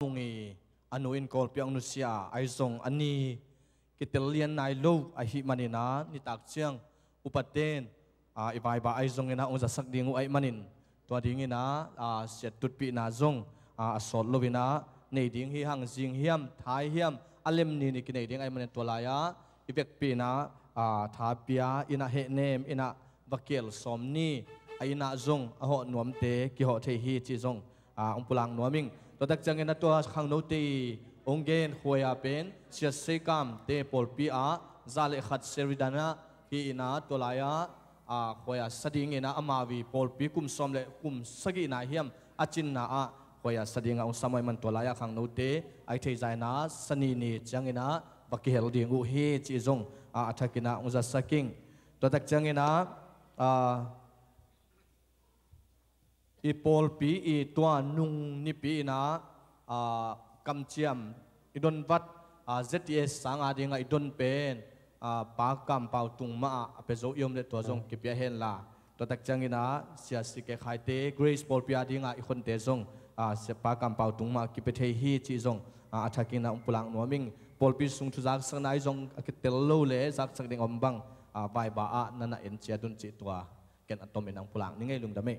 ngi anu in kol piang nu sia ai zong ani kitelian nai lo ai hi manina ni tak chiang upaten ibai ba ai zong ina ongza sak dingu ai manin tua ding ina set tut pi na zong asol lovina nei ding hi hang jing hiam thai hiam alem ni ni kinai ding ai manin tolaya ivek pi na tha pia ina he nem ina vakel somni aina zong aho nuam te ki ho the hi chi zong ong pulang nuaming to tak chang ina to khang no te ongen khoya pen sia sekam te polpi a zale khat seridana hi ina tolaya khoya sading ina amawi polpi kum somle kum sagi na hiam achin na a khoya sading ong samai man tolaya khang no te ai thei zai na sani ni chang ina bakel ding u hi chi zong athakina ong za saking to tak chang ina i pol pi i tua nung ni pi na kam chiam idon vat zts sang adinga idon pen pa kam pau tung ma pezo yom le to jong ki pia hen la to tak changina sia sike khaite grace pol pi adinga i khon te jong se pa kam pau tung ma ki pe the hi chi jong athakina pulang noming pol pi sung thu jak sang nai jong ki tel lo le jak sak ding om bang bai ba nana en chia dun chi tua ken atom enang pulang ni ngai lung da me